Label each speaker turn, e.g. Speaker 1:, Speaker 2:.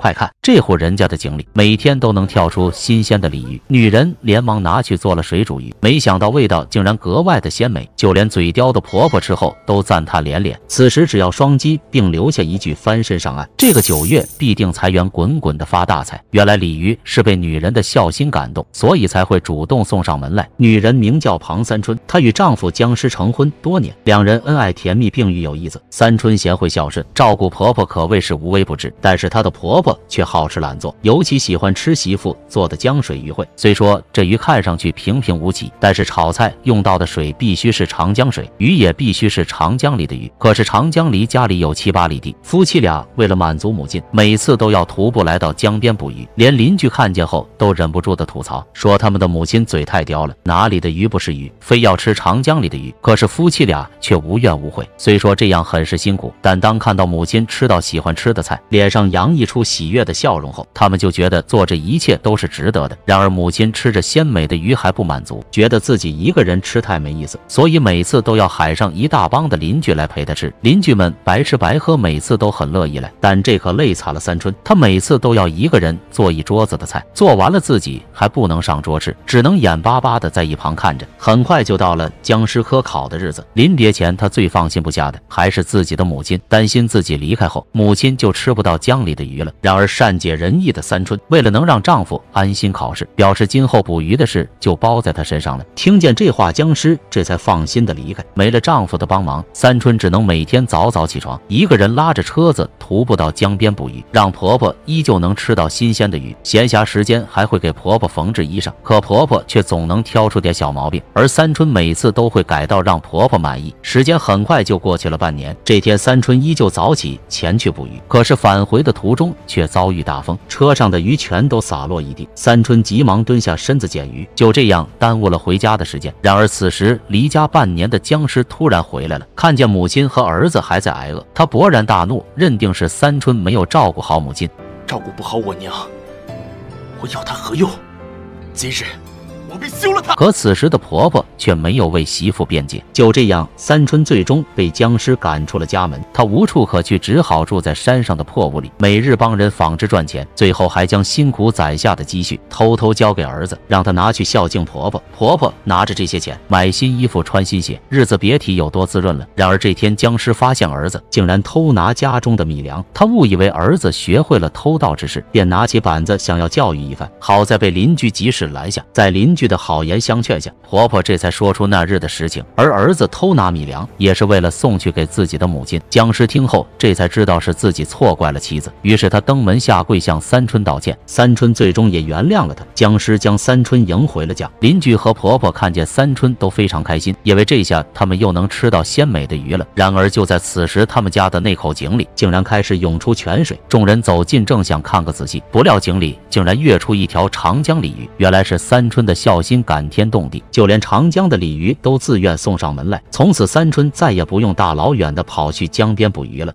Speaker 1: 快看，这户人家的井里每天都能跳出新鲜的鲤鱼。女人连忙拿去做了水煮鱼，没想到味道竟然格外的鲜美，就连嘴刁的婆婆吃后都赞叹连连。此时只要双击，并留下一句翻身上岸，这个9月必定财源滚滚的发大财。原来鲤鱼是被女人的孝心感动，所以才会主动送上门来。女人名叫庞三春，她与丈夫僵尸成婚多年，两人恩爱甜蜜，并育有一子。三春贤惠孝顺，照顾婆婆可谓是无微不至，但是她的婆婆却好吃懒做，尤其喜欢吃媳妇做的浆水鱼烩。虽说这鱼看上去平平无奇，但是炒菜用到的水必须是长江水，鱼也必须是长江里的鱼。可是长江离家里有7、8里地，夫妻俩为了满足母亲，每次都要徒步来到江边捕鱼，连邻居看见后都忍不住的吐槽，说他们的母亲嘴太刁了，哪里的鱼不是鱼，非要吃长江里的鱼。可是夫妻俩却无怨无悔，虽说这样很是辛苦，但当看到母亲吃到喜欢吃的菜，脸上洋溢出喜悦的笑容后，他们就觉得做这一切都是值得的。然而母亲吃着鲜美的鱼还不满足，觉得自己一个人吃太没意思，所以每次都要喊上一大帮的邻居来陪她吃。邻居们白吃白喝，每次都很乐意来，但这可累惨了三春，她每次都要一个人做一桌子的菜，做完了自己还不能上桌吃，只能眼巴巴的在一旁看着。很快就到了僵尸科考的日子，临别前她最放心不下的还是自己的母亲，担心自己离开后母亲就吃不到江里的鱼了。然而善解人意的三春为了能让丈夫安心考试，表示今后捕鱼的事就包在她身上了。听见这话，僵尸这才放心的离开。没了丈夫的帮忙，三春只能每天早早起床，一个人拉着车子徒步到江边捕鱼，让婆婆依旧能吃到新鲜的鱼。闲暇时间还会给婆婆缝制衣裳，可婆婆却总能挑出点小毛病，而三春每次都会改到让婆婆满意。时间很快就过去了半年，这天三春依旧早起前去捕鱼，可是返回的途中却遭遇大风，车上的鱼全都洒落一地。三春急忙蹲下身子捡鱼，就这样耽误了回家的时间。然而此时离家半年的僵尸突然回来了，看见母亲和儿子还在挨饿，他勃然大怒，认定是三春没有照顾好母亲，
Speaker 2: 照顾不好我娘，我要她何用？今日我必休了她！
Speaker 1: 可此时的婆婆却没有为媳妇辩解。就这样，三春最终被僵尸赶出了家门，她无处可去，只好住在山上的破屋里，每日帮人纺织赚钱，最后还将辛苦攒下的积蓄偷偷交给儿子，让他拿去孝敬婆婆。婆婆拿着这些钱买新衣服穿新鞋，日子别提有多滋润了。然而这天僵尸发现儿子竟然偷拿家中的米粮，他误以为儿子学会了偷盗之事，便拿起板子想要教育一番，好在被邻居及时拦下。在邻居的好言相劝下，婆婆这才说出那日的实情，而儿子偷拿米粮也是为了送去给自己的母亲。僵尸听后这才知道是自己错怪了妻子，于是他登门下跪向三春道歉，三春最终也原谅了他。僵尸将三春迎回了家，邻居和婆婆看见三春都非常开心，以为这下他们又能吃到鲜美的鱼了。然而就在此时，他们家的那口井里竟然开始涌出泉水，众人走近正想看个仔细，不料井里竟然跃出一条长江鲤鱼，原来是三春的孝心感天动地，就连长江的鲤鱼都自愿送上门来。从此三春再也不用大老远的跑去江边捕鱼了。